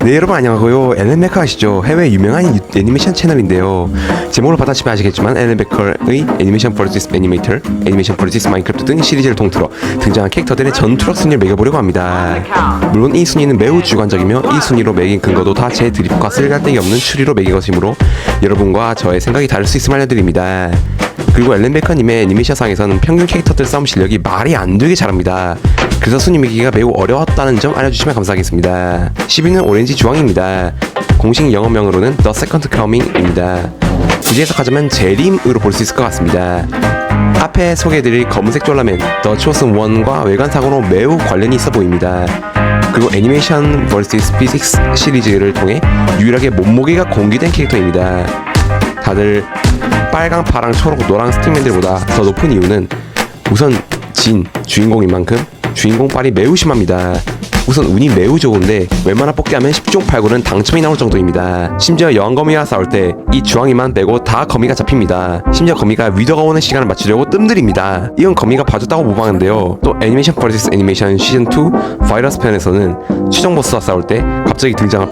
네, 여러분 안녕하고요. 앨런 베커 아시죠? 해외 유명한 애니메이션 채널인데요. 제목을 받아치면 아시겠지만 앨런 베커의 애니메이션 vs 애니메이터, 애니메이션 vs 마인크래프트 등 시리즈를 통틀어 등장한 캐릭터들의 전투력 순위를 매겨보려고 합니다. 물론 이 순위는 매우 주관적이며 이 순위로 매긴 근거도 다 제 드립과 쓸데기 없는 추리로 매긴 것이므로 여러분과 저의 생각이 다를 수 있음을 알려드립니다. 그리고 앨런 베커님의 애니메이션상에서는 평균 캐릭터들 싸움 실력이 말이 안 되게 잘합니다. 그래서 순위 매기기가 매우 어려웠다는 점 알려주시면 감사하겠습니다. 10위는 오렌지 주황입니다. 공식 영어명으로는 The Second Coming입니다. 굳이 해석하자면 재림으로 볼 수 있을 것 같습니다. 앞에 소개해드릴 검은색 졸라맨 The Chosen One과 외관상으로 매우 관련이 있어 보입니다. 그리고 애니메이션 vs 피직스 시리즈를 통해 유일하게 몸무게가 공개된 캐릭터입니다. 다들 빨강, 파랑, 초록, 노랑 스틱맨들보다 더 높은 이유는 우선 진 주인공인 만큼 주인공 빨이 매우 심합니다. 우선 운이 매우 좋은데 웬만한 뽑기 하면 10종 8구는 당첨이 나올 정도입니다. 심지어 여왕거미와 싸울 때 이 주황이만 빼고 다 거미가 잡힙니다. 심지어 거미가 위더가 오는 시간을 맞추려고 뜸들입니다. 이건 거미가 봐줬다고 모방하는데요. 또 애니메이션 vs 애니메이션 시즌2 바이러스 편에서는 최종 보스와 싸울 때 갑자기 등장한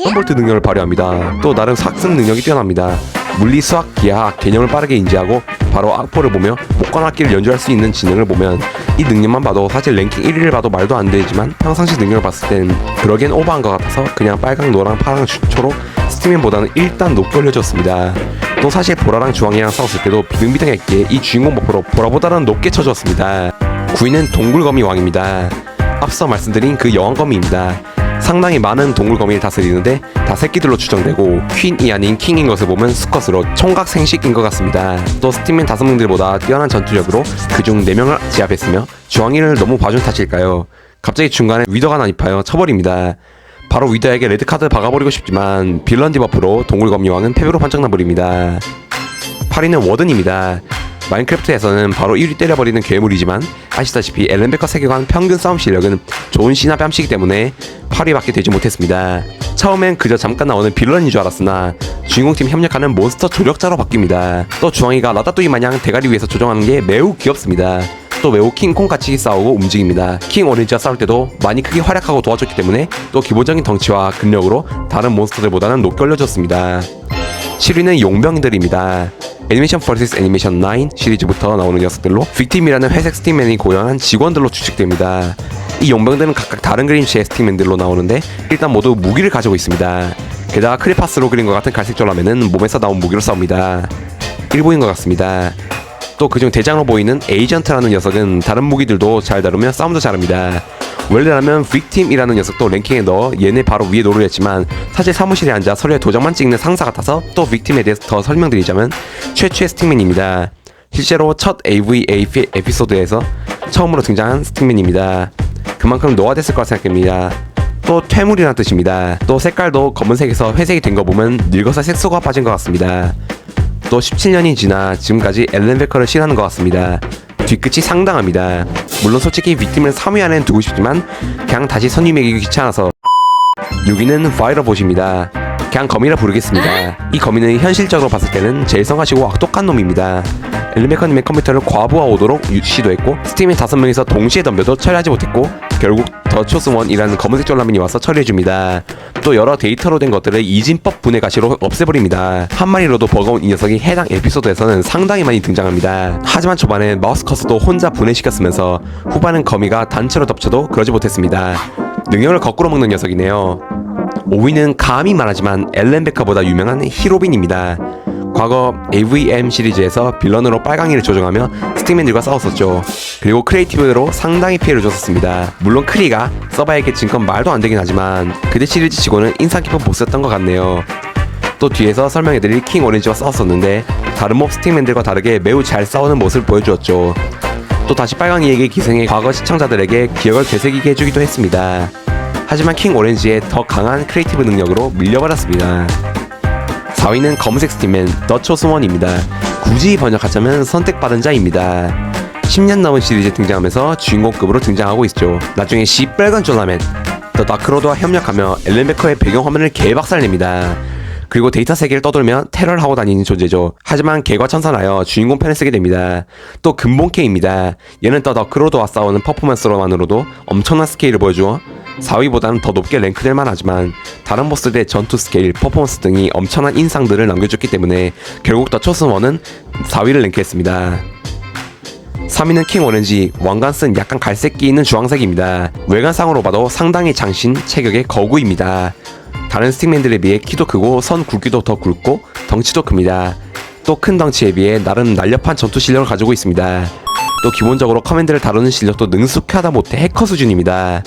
홈볼트 능력을 발휘합니다. 또 나름 학습 능력이 뛰어납니다. 물리, 수학, 기하학, 개념을 빠르게 인지하고 바로 악보를 보며 목관악기를 연주할 수 있는 지능을 보면 이 능력만 봐도 사실 랭킹 1위를 봐도 말도 안 되지만 평상시 능력을 봤을 땐 그러기엔 오버한 것 같아서 그냥 빨강, 노랑, 파랑, 초록 스틱맨보다는 일단 높게 올려줬습니다. 또 사실 보라랑 주황이랑 싸웠을 때도 비등비등했기에 이 주인공 목표로 보라보다는 높게 쳐주었습니다. 9위는 동굴거미 왕입니다. 앞서 말씀드린 그 여왕거미입니다. 상당히 많은 동굴거미를 다스리는데 다 새끼들로 추정되고 퀸이 아닌 킹인 것을 보면 수컷으로 총각 생식인 것 같습니다. 또 스틱맨 5명들보다 뛰어난 전투력으로 그중 4명을 제압했으며 주황이를 너무 봐준 탓일까요? 갑자기 중간에 위더가 난입하여 쳐버립니다. 바로 위더에게 레드카드 박아버리고 싶지만 빌런 디버프로 동굴거미 왕은 패배로 판정나버립니다. 8위는 워든입니다. 마인크래프트에서는 바로 1위 때려버리는 괴물이지만 아시다시피 앨런 베커 세계관 평균 싸움 실력은 좋은 씨나 뺨씨기 때문에 8위밖에 되지 못했습니다. 처음엔 그저 잠깐 나오는 빌런인 줄 알았으나 주인공팀 협력하는 몬스터 조력자로 바뀝니다. 또 주황이가 라따뚜이 마냥 대가리 위에서 조종하는 게 매우 귀엽습니다. 또 매우 킹콩같이 싸우고 움직입니다. 킹 오렌지와 싸울 때도 많이 크게 활약하고 도와줬기 때문에 또 기본적인 덩치와 근력으로 다른 몬스터들보다는 높게 올려줬습니다. 7위는 용병들입니다. 애니메이션 vs 애니메이션 9 시리즈부터 나오는 녀석들로 빅팀이라는 회색 스틱맨이 고용한 직원들로 추측됩니다. 이 용병들은 각각 다른 그림체의 스틱맨들로 나오는데 일단 모두 무기를 가지고 있습니다. 게다가 크레파스로 그린 것 같은 갈색 졸라맨은 몸에서 나온 무기로 싸웁니다. 일부인 것 같습니다. 또 그중 대장으로 보이는 에이전트라는 녀석은 다른 무기들도 잘 다루며 싸움도 잘합니다. 원래라면 빅팀이라는 녀석도 랭킹에 넣어 얘네 바로 위에 노려했지만 사실 사무실에 앉아 서류에 도장만 찍는 상사 같아서 또 빅팀에 대해서 더 설명드리자면 최초의 스틱맨입니다. 실제로 첫 AVA 에피소드에서 처음으로 등장한 스틱맨입니다. 그만큼 노화됐을 거라 생각됩니다. 또 퇴물이라는 뜻입니다. 또 색깔도 검은색에서 회색이 된 거 보면 늙어서 색소가 빠진 것 같습니다. 또 17년이 지나 지금까지 앨런 베커를 싫어하는 것 같습니다. 뒤끝이 상당합니다. 물론 솔직히 빅팀을 3위 안에 두고 싶지만 그냥 다시 선임 매기기 귀찮아서 6위는 바이러봇입니다. 그냥 거미라 부르겠습니다. 이 거미는 현실적으로 봤을 때는 제일 성가시고 악독한 놈입니다. 앨런 베커님의 컴퓨터를 과부하오도록 시도했고 스팀의 5명이서 동시에 덤벼도 처리하지 못했고 결국 더 초스원이라는 검은색 졸라맨이 와서 처리해줍니다. 또 여러 데이터로 된 것들을 이진법 분해 가시로 없애버립니다. 한 마리로도 버거운 이 녀석이 해당 에피소드에서는 상당히 많이 등장합니다. 하지만 초반엔 마우스 커서도 혼자 분해시켰으면서 후반은 거미가 단체로 덮쳐도 그러지 못했습니다. 능력을 거꾸로 먹는 녀석이네요. 5위는 감히 말하지만 앨런 베커보다 유명한 히로빈입니다. 과거 AVM 시리즈에서 빌런으로 빨강이를 조종하며 스틱맨들과 싸웠었죠. 그리고 크리에이티브로 상당히 피해를 줬었습니다. 물론 크리가 서바에게 진 건 말도 안 되긴 하지만 그대 시리즈 치고는 인상 깊은 보스였던 것 같네요. 또 뒤에서 설명해드릴 킹 오렌지와 싸웠었는데 다른 몹 스틱맨들과 다르게 매우 잘 싸우는 모습을 보여주었죠. 또 다시 빨강이에게 기생해 과거 시청자들에게 기억을 되새기게 해주기도 했습니다. 하지만 킹 오렌지의 더 강한 크리에이티브 능력으로 밀려버렸습니다. 4위는 검은색 스틱맨 더 초스원입니다. 굳이 번역하자면 선택받은 자입니다. 10년 넘은 시리즈에 등장하면서 주인공급으로 등장하고 있죠. 나중에 시뻘건 졸라맨 더 다크로드와 협력하며 앨런 베커의 배경화면을 개박살냅니다. 그리고 데이터 세계를 떠돌며 테러를 하고 다니는 존재죠. 하지만 개과천선하여 주인공 편을 쓰게 됩니다. 또 근본캐입니다. 얘는 더 다크로드와 싸우는 퍼포먼스로만으로도 엄청난 스케일을 보여주어 4위보다는 더 높게 랭크될 만하지만 다른 보스들의 전투 스케일, 퍼포먼스 등이 엄청난 인상들을 남겨줬기 때문에 결국 더 초승원은 4위를 랭크했습니다. 3위는 킹 오렌지, 왕관 쓴 약간 갈색기 있는 주황색입니다. 외관상으로 봐도 상당히 장신, 체격의 거구입니다. 다른 스틱맨들에 비해 키도 크고 선 굵기도 더 굵고 덩치도 큽니다. 또 큰 덩치에 비해 나름 날렵한 전투 실력을 가지고 있습니다. 또 기본적으로 커맨드를 다루는 실력도 능숙하다 못해 해커 수준입니다.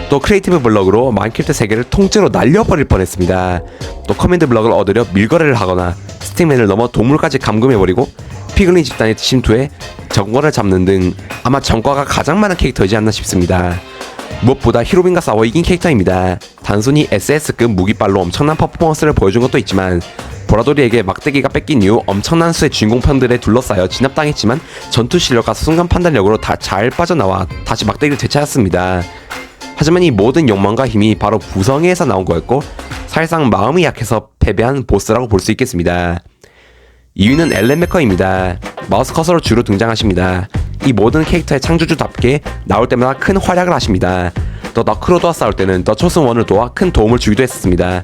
또 크리에이티브 블럭으로 마인크래프트 세계를 통째로 날려버릴 뻔했습니다. 또 커맨드 블럭을 얻으려 밀거래를 하거나 스틱맨을 넘어 동물까지 감금해버리고 피글린 집단에 침투해 정권을 잡는 등 아마 전과가 가장 많은 캐릭터이지 않나 싶습니다. 무엇보다 히로빈과 싸워 이긴 캐릭터입니다. 단순히 SS급 무기빨로 엄청난 퍼포먼스를 보여준 것도 있지만 보라돌이에게 막대기가 뺏긴 이후 엄청난 수의 주인공편들에 둘러싸여 진압당했지만 전투 실력과 순간 판단력으로 다 잘 빠져나와 다시 막대기를 되찾았습니다. 하지만 이 모든 욕망과 힘이 바로 구성에서 나온 거였고 사실상 마음이 약해서 패배한 보스라고 볼 수 있겠습니다. 2위는 앨런 베커입니다. 마우스 커서로 주로 등장하십니다. 이 모든 캐릭터의 창조주답게 나올 때마다 큰 활약을 하십니다. 더 너크로드와 싸울 때는 더 초승원을 도와 큰 도움을 주기도 했습니다.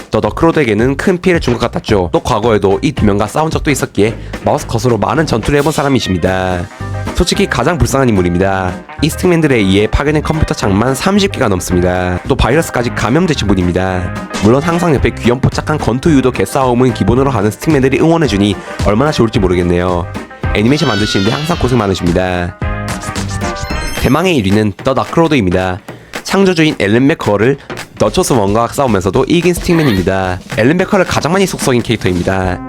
더 너크로드에게는 큰 피해를 준 것 같았죠. 또 과거에도 이 두 명과 싸운 적도 있었기에 마우스 컷으로 많은 전투를 해본 사람이십니다. 솔직히 가장 불쌍한 인물입니다. 이 스틱맨들에 의해 파괴된 컴퓨터 창만 30개가 넘습니다. 또 바이러스까지 감염되신 분입니다. 물론 항상 옆에 귀염뽀짝한 건투 유도 개싸움은 기본으로 하는 스틱맨들이 응원해주니 얼마나 좋을지 모르겠네요. 애니메이션 만드시는데 항상 고생 많으십니다. 대망의 1위는 더 너크로드입니다. 창조주인 앨런 베커를 너초스원과 싸우면서도 이긴 스틱맨입니다. 앨런 베커를 가장 많이 속썩인 캐릭터입니다.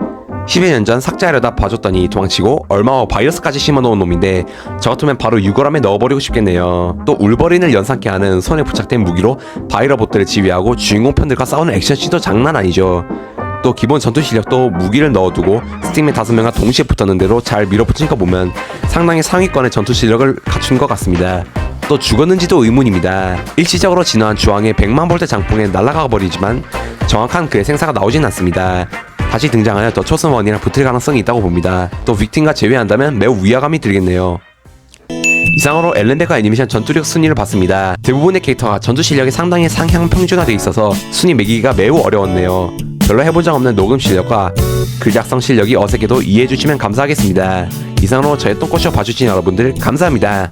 10여 년 전 삭제하려다 봐줬더니 도망치고 얼마 후 바이러스까지 심어놓은 놈인데 저 같으면 바로 유골함에 넣어버리고 싶겠네요. 또 울버린을 연상케 하는 손에 부착된 무기로 바이러봇들을 지휘하고 주인공 편들과 싸우는 액션씬도 장난 아니죠. 또 기본 전투 실력도 무기를 넣어두고 스틱맨 5명과 동시에 붙었는 대로 잘 밀어붙인 거 보면 상당히 상위권의 전투 실력을 갖춘 것 같습니다. 또 죽었는지도 의문입니다. 일시적으로 진화한 주황의 100만 볼트 장풍에 날아가 버리지만 정확한 그의 생사가 나오진 않습니다. 다시 등장하여 더 초승원이랑 붙을 가능성이 있다고 봅니다. 또 빅팀과 제외한다면 매우 위화감이 들겠네요. 이상으로 앨런 베커 애니메이션 전투력 순위를 봤습니다. 대부분의 캐릭터가 전투 실력이 상당히 상향 평준화되어 있어서 순위 매기기가 매우 어려웠네요. 별로 해본 적 없는 녹음 실력과 글 작성 실력이 어색해도 이해해주시면 감사하겠습니다. 이상으로 저의 똥꼬쇼 봐주신 여러분들 감사합니다.